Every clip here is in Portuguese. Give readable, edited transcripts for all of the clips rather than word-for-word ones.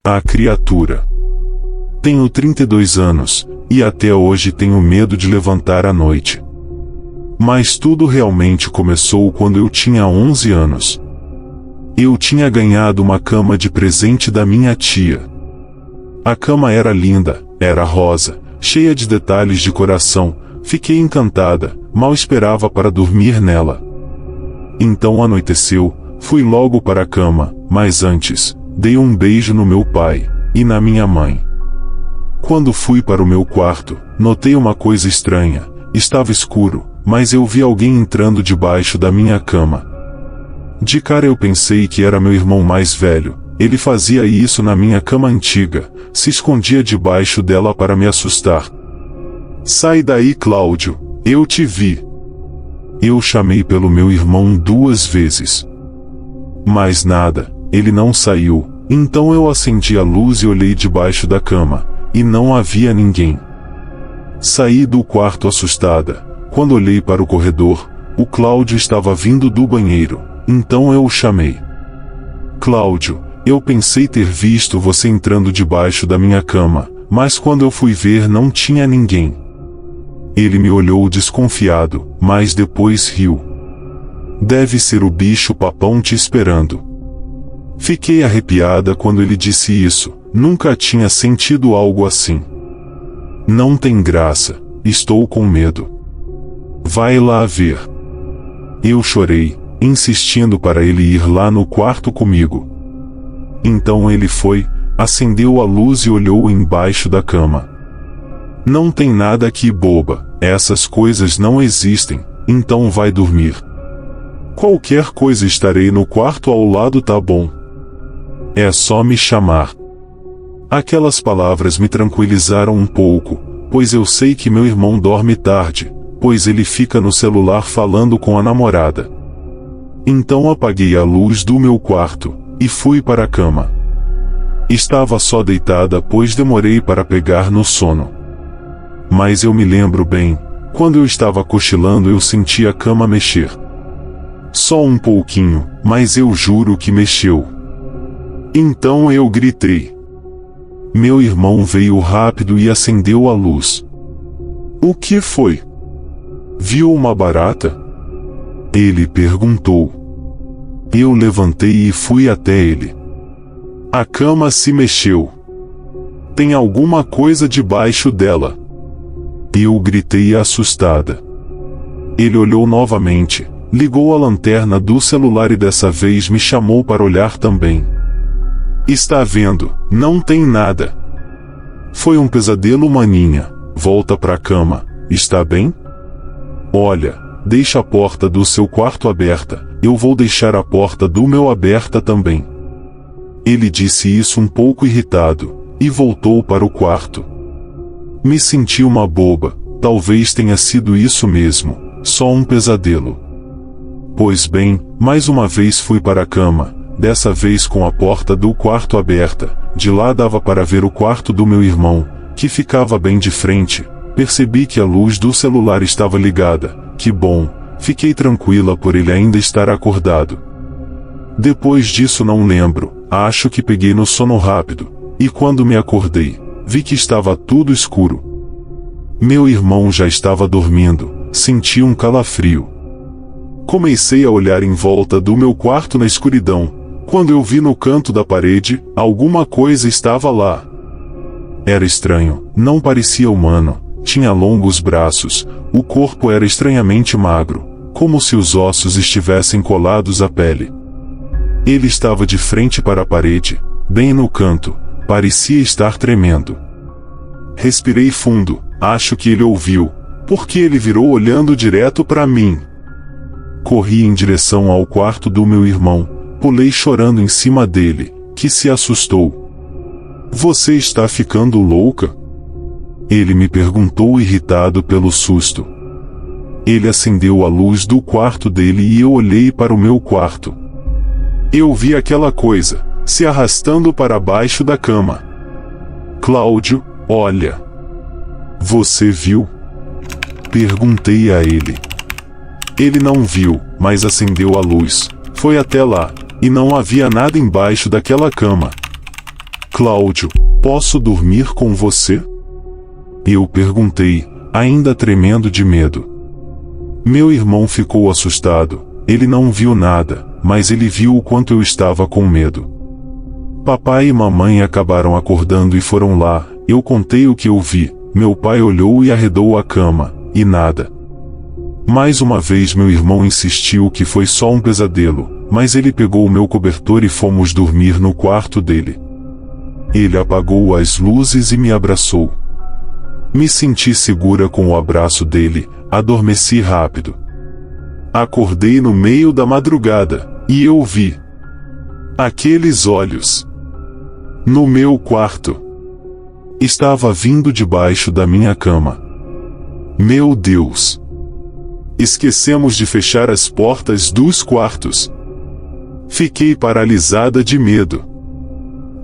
A criatura. Tenho 32 anos, e até hoje tenho medo de levantar à noite. Mas tudo realmente começou quando eu tinha 11 anos. Eu tinha ganhado uma cama de presente da minha tia. A cama era linda, era rosa, cheia de detalhes de coração. Fiquei encantada, mal esperava para dormir nela. Então anoiteceu, fui logo para a cama, mas antes, dei um beijo no meu pai, e na minha mãe. Quando fui para o meu quarto, notei uma coisa estranha. Estava escuro, mas eu vi alguém entrando debaixo da minha cama. De cara eu pensei que era meu irmão mais velho. Ele fazia isso na minha cama antiga, se escondia debaixo dela para me assustar. Sai daí, Cláudio, eu te vi. Eu chamei pelo meu irmão 2 vezes. Mas nada, ele não saiu. Então eu acendi a luz e olhei debaixo da cama, e não havia ninguém. Saí do quarto assustada. Quando olhei para o corredor, o Cláudio estava vindo do banheiro, então eu o chamei. Cláudio, eu pensei ter visto você entrando debaixo da minha cama, mas quando eu fui ver não tinha ninguém. Ele me olhou desconfiado, mas depois riu. Deve ser o bicho-papão te esperando. Fiquei arrepiada quando ele disse isso, nunca tinha sentido algo assim. Não tem graça, estou com medo. Vai lá ver. Eu chorei, insistindo para ele ir lá no quarto comigo. Então ele foi, acendeu a luz e olhou embaixo da cama. Não tem nada aqui, boba, essas coisas não existem, então vai dormir. Qualquer coisa estarei no quarto ao lado, tá bom? É só me chamar. Aquelas palavras me tranquilizaram um pouco, pois eu sei que meu irmão dorme tarde, pois ele fica no celular falando com a namorada. Então apaguei a luz do meu quarto, e fui para a cama. Estava só deitada pois demorei para pegar no sono. Mas eu me lembro bem, quando eu estava cochilando eu senti a cama mexer. Só um pouquinho, mas eu juro que mexeu. Então eu gritei. Meu irmão veio rápido e acendeu a luz. O que foi? Viu uma barata? Ele perguntou. Eu levantei e fui até ele. A cama se mexeu. Tem alguma coisa debaixo dela. Eu gritei assustada. Ele olhou novamente, ligou a lanterna do celular e dessa vez me chamou para olhar também. Está vendo, não tem nada. Foi um pesadelo, maninha. Volta pra cama, está bem? Olha, deixa a porta do seu quarto aberta, eu vou deixar a porta do meu aberta também. Ele disse isso um pouco irritado, e voltou para o quarto. Me senti uma boba, talvez tenha sido isso mesmo, só um pesadelo. Pois bem, mais uma vez fui para a cama, dessa vez com a porta do quarto aberta. De lá dava para ver o quarto do meu irmão, que ficava bem de frente. Percebi que a luz do celular estava ligada. Que bom, fiquei tranquila por ele ainda estar acordado. Depois disso não lembro, acho que peguei no sono rápido, e quando me acordei, vi que estava tudo escuro. Meu irmão já estava dormindo, senti um calafrio. Comecei a olhar em volta do meu quarto na escuridão, quando eu vi no canto da parede, alguma coisa estava lá. Era estranho, não parecia humano, tinha longos braços, o corpo era estranhamente magro, como se os ossos estivessem colados à pele. Ele estava de frente para a parede, bem no canto, parecia estar tremendo. Respirei fundo, acho que ele ouviu, porque ele virou olhando direto para mim. Corri em direção ao quarto do meu irmão, pulei chorando em cima dele, que se assustou. Você está ficando louca? Ele me perguntou irritado pelo susto. Ele acendeu a luz do quarto dele e eu olhei para o meu quarto. Eu vi aquela coisa, se arrastando para baixo da cama. Cláudio, olha. Você viu? Perguntei a ele. Ele não viu, mas acendeu a luz. Foi até lá, e não havia nada embaixo daquela cama. Cláudio, posso dormir com você? Eu perguntei, ainda tremendo de medo. Meu irmão ficou assustado. Ele não viu nada, mas ele viu o quanto eu estava com medo. Papai e mamãe acabaram acordando e foram lá. Eu contei o que eu vi. Meu pai olhou e arredou a cama, e nada. Mais uma vez meu irmão insistiu que foi só um pesadelo, mas ele pegou o meu cobertor e fomos dormir no quarto dele. Ele apagou as luzes e me abraçou. Me senti segura com o abraço dele, adormeci rápido. Acordei no meio da madrugada, e eu vi aqueles olhos no meu quarto. Estava vindo debaixo da minha cama. Meu Deus! Esquecemos de fechar as portas dos quartos. Fiquei paralisada de medo.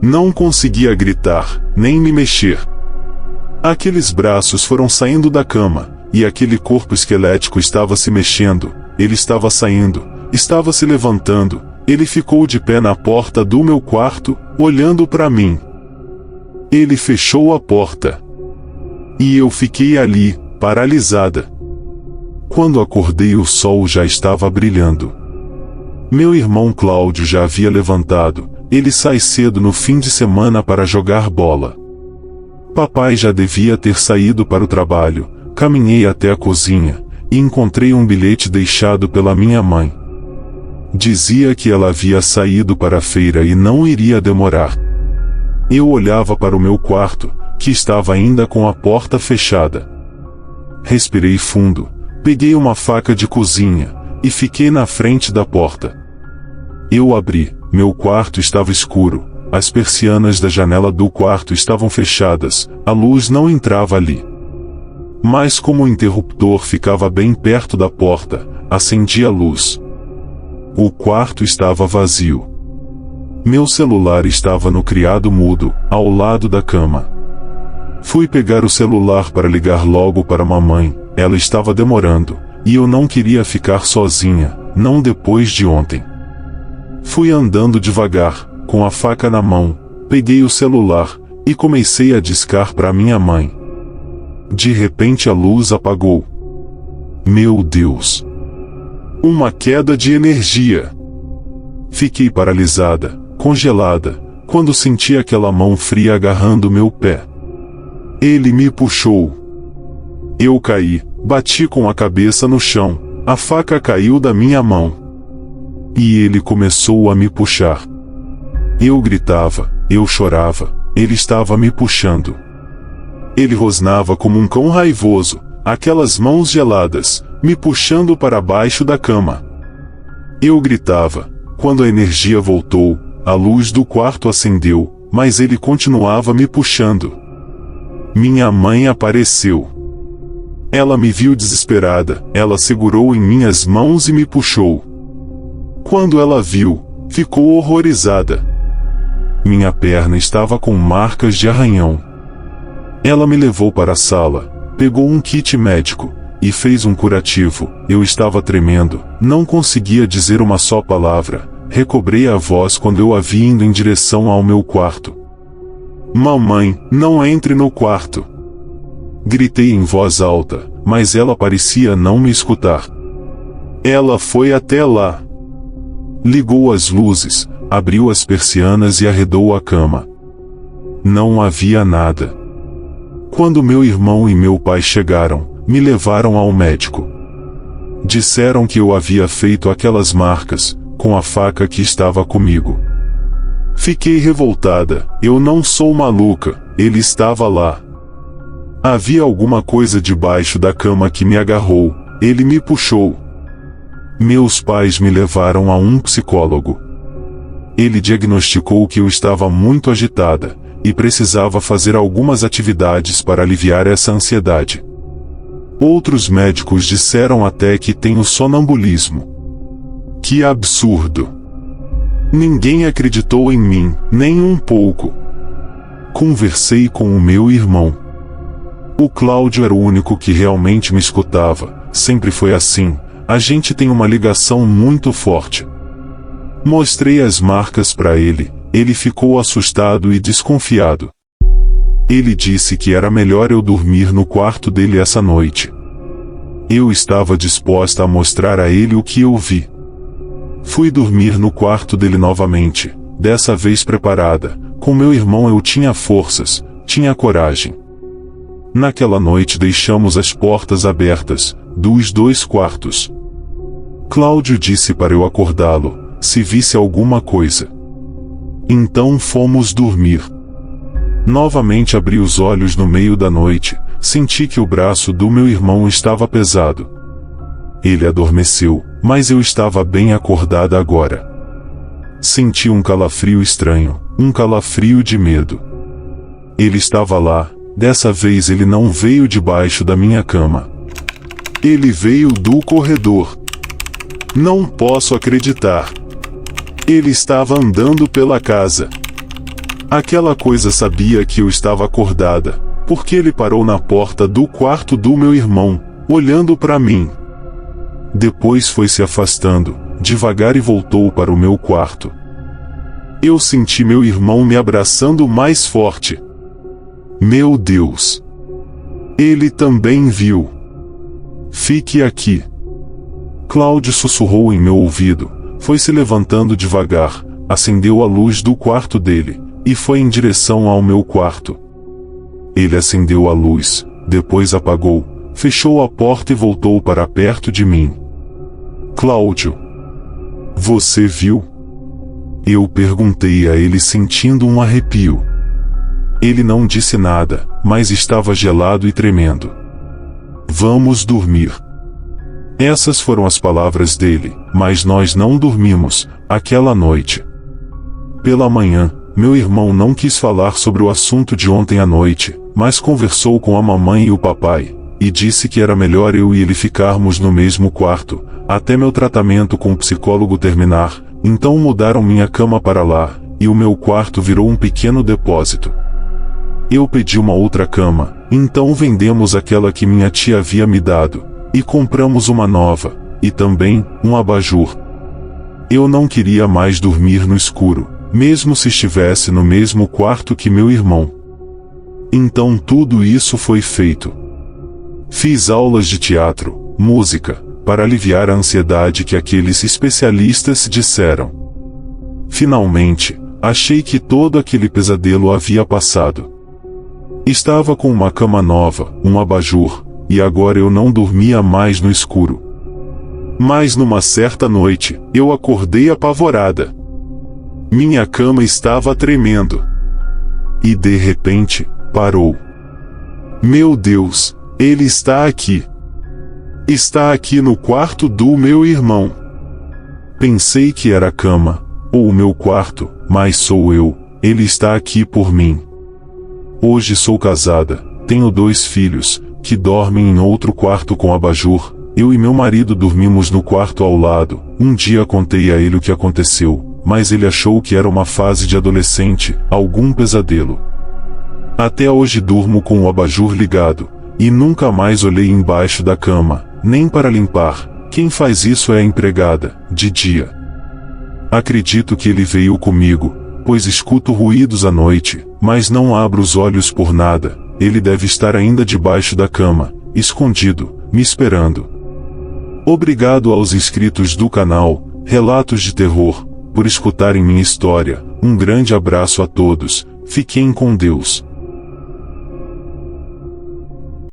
Não conseguia gritar, nem me mexer. Aqueles braços foram saindo da cama, e aquele corpo esquelético estava se mexendo. Ele estava saindo, estava se levantando. Ele ficou de pé na porta do meu quarto, olhando para mim. Ele fechou a porta. E eu fiquei ali, paralisada. Quando acordei, o sol já estava brilhando. Meu irmão Cláudio já havia levantado. Ele sai cedo no fim de semana para jogar bola. Papai já devia ter saído para o trabalho. Caminhei até a cozinha e encontrei um bilhete deixado pela minha mãe. Dizia que ela havia saído para a feira e não iria demorar. Eu olhava para o meu quarto, que estava ainda com a porta fechada. Respirei fundo, peguei uma faca de cozinha e fiquei na frente da porta. Eu abri, meu quarto estava escuro, as persianas da janela do quarto estavam fechadas, a luz não entrava ali. Mas como o interruptor ficava bem perto da porta, acendi a luz. O quarto estava vazio. Meu celular estava no criado mudo, ao lado da cama. Fui pegar o celular para ligar logo para mamãe. Ela estava demorando, e eu não queria ficar sozinha, não depois de ontem. Fui andando devagar, com a faca na mão, peguei o celular, e comecei a discar para minha mãe. De repente a luz apagou. Meu Deus! Uma queda de energia. Fiquei paralisada, congelada, quando senti aquela mão fria agarrando meu pé. Ele me puxou. Eu caí, bati com a cabeça no chão, a faca caiu da minha mão. E ele começou a me puxar. Eu gritava, eu chorava, ele estava me puxando. Ele rosnava como um cão raivoso, aquelas mãos geladas, me puxando para baixo da cama. Eu gritava. Quando a energia voltou, a luz do quarto acendeu, mas ele continuava me puxando. Minha mãe apareceu. Ela me viu desesperada, ela segurou em minhas mãos e me puxou. Quando ela viu, ficou horrorizada. Minha perna estava com marcas de arranhão. Ela me levou para a sala, pegou um kit médico e fez um curativo. Eu estava tremendo, não conseguia dizer uma só palavra. Recobrei a voz quando eu a vi indo em direção ao meu quarto. Mamãe, não entre no quarto! Gritei em voz alta, mas ela parecia não me escutar. Ela foi até lá. Ligou as luzes, abriu as persianas e arredou a cama. Não havia nada. Quando meu irmão e meu pai chegaram, me levaram ao médico. Disseram que eu havia feito aquelas marcas, com a faca que estava comigo. Fiquei revoltada, eu não sou maluca, ele estava lá. Havia alguma coisa debaixo da cama que me agarrou, ele me puxou. Meus pais me levaram a um psicólogo. Ele diagnosticou que eu estava muito agitada, e precisava fazer algumas atividades para aliviar essa ansiedade. Outros médicos disseram até que tenho sonambulismo. Que absurdo! Ninguém acreditou em mim, nem um pouco. Conversei com o meu irmão. O Cláudio era o único que realmente me escutava. Sempre foi assim. A gente tem uma ligação muito forte. Mostrei as marcas para ele. Ele ficou assustado e desconfiado. Ele disse que era melhor eu dormir no quarto dele essa noite. Eu estava disposta a mostrar a ele o que eu vi. Fui dormir no quarto dele novamente, dessa vez preparada. Com meu irmão eu tinha forças, tinha coragem. Naquela noite deixamos as portas abertas, dos 2 quartos. Cláudio disse para eu acordá-lo, se visse alguma coisa. Então fomos dormir. Novamente abri os olhos no meio da noite, senti que o braço do meu irmão estava pesado. Ele adormeceu, mas eu estava bem acordada agora. Senti um calafrio estranho, um calafrio de medo. Ele estava lá, dessa vez ele não veio debaixo da minha cama. Ele veio do corredor. Não posso acreditar. Ele estava andando pela casa. Aquela coisa sabia que eu estava acordada, porque ele parou na porta do quarto do meu irmão, olhando para mim. Depois foi se afastando, devagar e voltou para o meu quarto. Eu senti meu irmão me abraçando mais forte. Meu Deus! Ele também viu. Fique aqui. Cláudio sussurrou em meu ouvido, foi se levantando devagar, acendeu a luz do quarto dele, e foi em direção ao meu quarto. Ele acendeu a luz, depois apagou, fechou a porta e voltou para perto de mim. Cláudio, você viu? Eu perguntei a ele sentindo um arrepio. Ele não disse nada, mas estava gelado e tremendo. Vamos dormir. Essas foram as palavras dele, mas nós não dormimos, aquela noite. Pela manhã, meu irmão não quis falar sobre o assunto de ontem à noite, mas conversou com a mamãe e o papai, e disse que era melhor eu e ele ficarmos no mesmo quarto, até meu tratamento com o psicólogo terminar. Então mudaram minha cama para lá, e o meu quarto virou um pequeno depósito. Eu pedi uma outra cama, então vendemos aquela que minha tia havia me dado, e compramos uma nova, e também, um abajur. Eu não queria mais dormir no escuro, mesmo se estivesse no mesmo quarto que meu irmão. Então tudo isso foi feito. Fiz aulas de teatro, música, para aliviar a ansiedade que aqueles especialistas disseram. Finalmente, achei que todo aquele pesadelo havia passado. Estava com uma cama nova, um abajur, e agora eu não dormia mais no escuro. Mas numa certa noite, eu acordei apavorada. Minha cama estava tremendo. E de repente, parou. Meu Deus, ele está aqui. Está aqui no quarto do meu irmão. Pensei que era a cama, ou o meu quarto, mas sou eu, ele está aqui por mim. Hoje sou casada, tenho 2 filhos, que dormem em outro quarto com abajur. Eu e meu marido dormimos no quarto ao lado. Um dia contei a ele o que aconteceu, mas ele achou que era uma fase de adolescente, algum pesadelo. Até hoje durmo com o abajur ligado, e nunca mais olhei embaixo da cama, nem para limpar. Quem faz isso é a empregada, de dia. Acredito que ele veio comigo, pois escuto ruídos à noite, mas não abro os olhos por nada. Ele deve estar ainda debaixo da cama, escondido, me esperando. Obrigado aos inscritos do canal Relatos de Terror, por escutarem minha história. Um grande abraço a todos, fiquem com Deus.